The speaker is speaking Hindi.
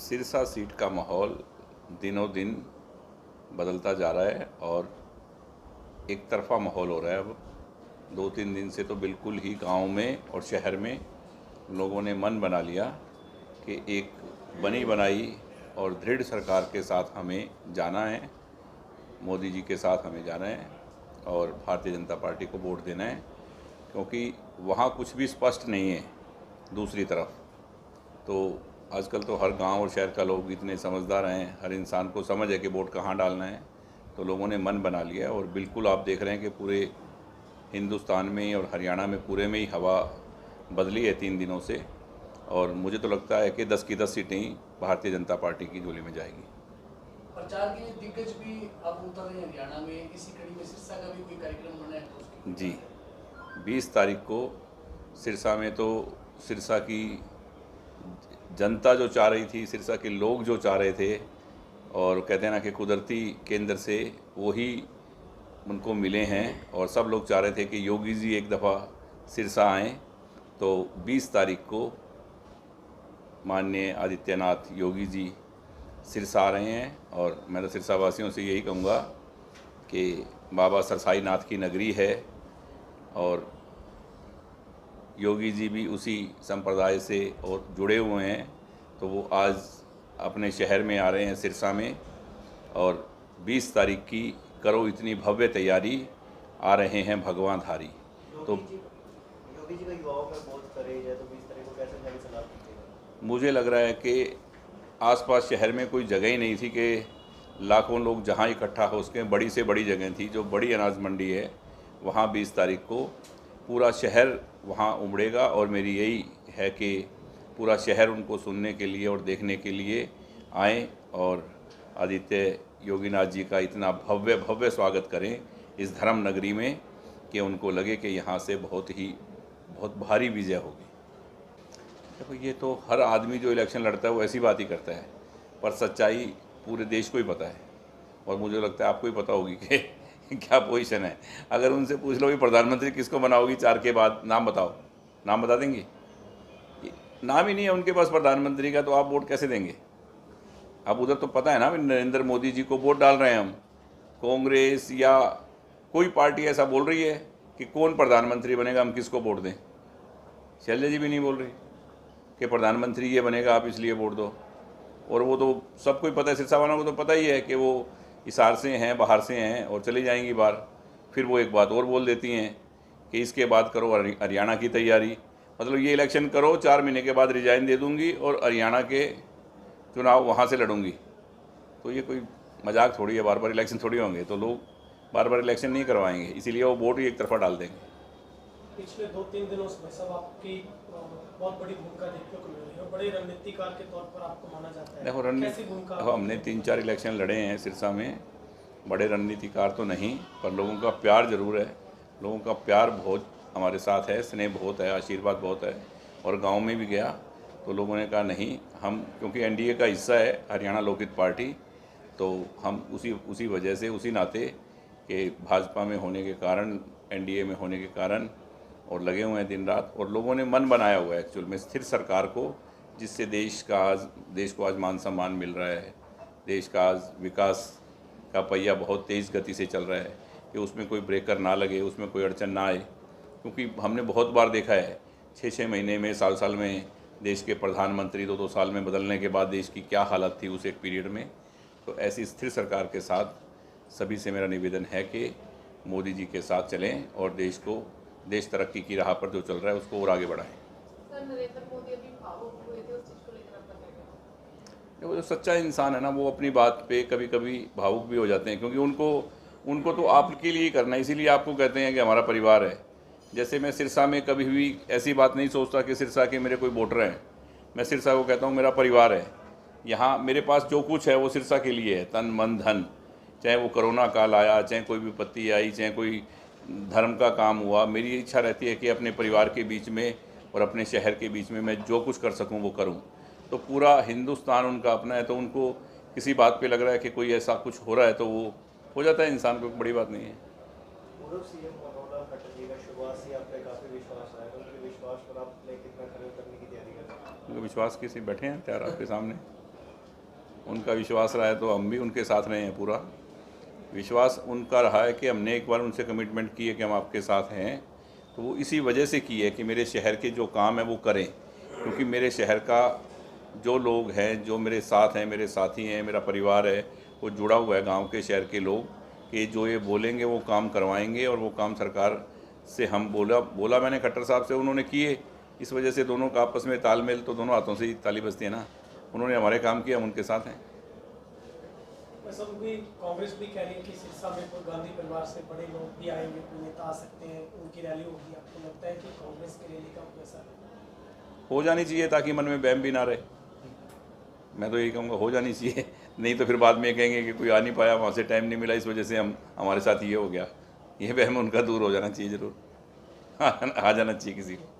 सिरसा सीट का माहौल दिनों दिन बदलता जा रहा है और एक तरफा माहौल हो रहा है। अब 2-3 दिन से तो बिल्कुल ही गांव में और शहर में लोगों ने मन बना लिया कि एक बनी बनाई और दृढ़ सरकार के साथ हमें जाना है, मोदी जी के साथ हमें जाना है और भारतीय जनता पार्टी को वोट देना है, क्योंकि वहाँ कुछ भी स्पष्ट नहीं है। दूसरी तरफ तो आजकल तो हर गांव और शहर का लोग इतने समझदार हैं, हर इंसान को समझ है कि वोट कहाँ डालना है, तो लोगों ने मन बना लिया। और बिल्कुल आप देख रहे हैं कि पूरे हिंदुस्तान में और हरियाणा में पूरे में ही हवा बदली है 3 दिनों से, और मुझे तो लगता है कि 10 की 10 सीटें ही भारतीय जनता पार्टी की झोली में जाएगी। प्रचार के दिग्गज भी अब उतर रहे हैं हरियाणा में, इसी कड़ी में सिरसा का भी कोई कार्यक्रम होना है जी, 20 तारीख को सिरसा में, तो सिरसा की जनता जो चाह रही थी, सिरसा के लोग जो चाह रहे थे, और कहते हैं ना कि कुदरती केंद्र से वही उनको मिले हैं, और सब लोग चाह रहे थे कि योगी जी एक दफ़ा सिरसा आएँ। तो 20 तारीख को माननीय आदित्यनाथ योगी जी सिरसा आ रहे हैं, और मैं तो सिरसा वासियों से यही कहूँगा कि बाबा सरसाई नाथ की नगरी है और योगी जी भी उसी संप्रदाय से और जुड़े हुए हैं, तो वो आज अपने शहर में आ रहे हैं सिरसा में, और 20 तारीख की करो इतनी भव्य तैयारी, आ रहे हैं भगवान धारी। तो योगी जी का युवाओं पर बहुत करेज है, तो 20 तारीख को कैसे जाने सलाह दीजिएगा? मुझे लग रहा है कि आसपास शहर में कोई जगह ही नहीं थी कि लाखों लोग जहां इकट्ठा हो सकें। बड़ी से बड़ी जगह थी, जो बड़ी अनाज मंडी है, वहां 20 तारीख को पूरा शहर वहां उमड़ेगा, और मेरी यही है कि पूरा शहर उनको सुनने के लिए और देखने के लिए आएँ और आदित्य योगीनाथ जी का इतना भव्य भव्य स्वागत करें इस धर्म नगरी में कि उनको लगे कि यहाँ से बहुत भारी विजय होगी। देखो, ये तो हर आदमी जो इलेक्शन लड़ता है वो ऐसी बात ही करता है, पर सच्चाई पूरे देश को ही पता है, और मुझे लगता है आपको ही पता होगी कि क्या पोजीशन है। अगर उनसे पूछ लो कि प्रधानमंत्री किसको बनाओगी 4 के बाद, नाम बताओ, नाम बता देंगे? नाम ही नहीं है उनके पास प्रधानमंत्री का, तो आप वोट कैसे देंगे? अब उधर तो पता है ना, नरेंद्र मोदी जी को वोट डाल रहे हैं हम। कांग्रेस या कोई पार्टी ऐसा बोल रही है कि कौन प्रधानमंत्री बनेगा, हम किसको वोट दें? शैलजा जी भी नहीं बोल रही कि प्रधानमंत्री ये बनेगा, आप इसलिए वोट दो। और वो तो सबको ही पता है, सिरसा वालों को तो पता ही है कि वो हिसार से हैं, बाहर से हैं, और चली जाएंगी बाहर। फिर वो एक बात और बोल देती हैं कि इसके बाद करो हरियाणा की तैयारी, मतलब ये इलेक्शन करो, 4 महीने के बाद रिजाइन दे दूंगी और हरियाणा के चुनाव वहाँ से लड़ूंगी। तो ये कोई मजाक थोड़ी है, बार बार इलेक्शन थोड़ी होंगे, तो लोग बार बार इलेक्शन नहीं करवाएंगे, इसीलिए वो वोट ही एक तरफा डाल देंगे। पिछले 2-3 दिनों से भाई साहब आपकी बहुत बड़ी भूमिका देखने को मिल रही है, बड़े रणनीतिकार के तौर पर आपको माना जाता है। देखो, कैसी भूमिका? हमने 3-4 इलेक्शन लड़े हैं सिरसा में, बड़े रणनीतिकार तो नहीं, पर लोगों का प्यार ज़रूर है। लोगों का प्यार बहुत हमारे साथ है, स्नेह बहुत है, आशीर्वाद बहुत है। और गांव में भी गया तो लोगों ने कहा नहीं, हम क्योंकि एनडीए का हिस्सा है हरियाणा लोकहित पार्टी, तो हम उसी वजह से, उसी नाते कि भाजपा में होने के कारण, एनडीए में होने के कारण, और लगे हुए हैं दिन रात, और लोगों ने मन बनाया हुआ है एक्चुअल में स्थिर सरकार को, जिससे देश को आज मान सम्मान मिल रहा है। देश का आज विकास का पहिया बहुत तेज़ गति से चल रहा है कि उसमें कोई ब्रेकर ना लगे, उसमें कोई अड़चन ना आए। क्योंकि हमने बहुत बार देखा है 6-6 महीने में, साल में देश के प्रधानमंत्री 2-2 साल में बदलने के बाद देश की क्या हालत थी उस एक पीरियड में। तो ऐसी स्थिर सरकार के साथ सभी से मेरा निवेदन है कि मोदी जी के साथ चलें और देश तरक्की की राह पर जो चल रहा है उसको और आगे बढ़ाएं। नरेंद्र मोदी अभी भावुक हुए थे, उस चीज को लेकर आपका क्या कहना है? वो जो सच्चा इंसान है ना, वो अपनी बात पे कभी कभी भावुक भी हो जाते हैं, क्योंकि उनको तो आपके लिए ही करना है, इसीलिए आपको कहते हैं कि हमारा परिवार है। जैसे मैं सिरसा में कभी भी ऐसी बात नहीं सोचता कि सिरसा के मेरे कोई वोटर हैं। मैं सिरसा को कहता हूँ मेरा परिवार है। यहाँ मेरे पास जो कुछ है वो सिरसा के लिए है, तन मन धन। चाहे वो कोरोना काल आया, चाहे कोई विपत्ति आई, चाहे कोई धर्म का काम हुआ, मेरी इच्छा रहती है कि अपने परिवार के बीच में और अपने शहर के बीच में मैं जो कुछ कर सकूं वो करूं। तो पूरा हिंदुस्तान उनका अपना है, तो उनको किसी बात पे लग रहा है कि कोई ऐसा कुछ हो रहा है तो वो हो जाता है, इंसान को बड़ी बात नहीं है। पूर्व सीएम मनोहर खट्टर का शुरुआत से आप पे काफी विश्वास है, तो उनके विश्वास पर आप कितना खरे उतरने की तैयारी कर रहे हैं? उनको विश्वास किसी बैठे हैं तैयार आपके सामने। उनका विश्वास रहा है तो हम भी उनके साथ रहे हैं। पूरा विश्वास उनका रहा है कि हमने एक बार उनसे कमिटमेंट की है कि हम आपके साथ हैं, तो वो इसी वजह से की है कि मेरे शहर के जो काम है वो करें, क्योंकि मेरे शहर का जो लोग हैं, जो मेरे साथ हैं, मेरे साथी हैं, मेरा परिवार है, वो जुड़ा हुआ है गांव के, शहर के लोग, कि जो ये बोलेंगे वो काम करवाएंगे। और वो काम सरकार से हम बोला मैंने खट्टर साहब से, उन्होंने किए। इस वजह से दोनों का आपस में तालमेल तो दोनों हाथों से ही ताली बजती है ना। उन्होंने हमारे काम किया, हम उनके साथ हैं। सब भी कांग्रेस भी कह रही है कि सिरसा में कोई गांधी परिवार से बड़े लोग भी आएंगे, कोई नेता आ सकते हैं, उनकी रैली होगी। आपको लगता है कि कांग्रेस की रैली का कोई असर हो जानी चाहिए ताकि मन में बहम भी ना रहे। मैं तो यही कहूँगा, हो जानी चाहिए, नहीं तो फिर बाद में कहेंगे कि कोई आ नहीं पाया, वहाँ से टाइम नहीं मिला, इस वजह से हमारे साथ ये हो गया। ये बहम उनका दूर हो जाना चाहिए ज़रूर। आ जाना चाहिए किसी को।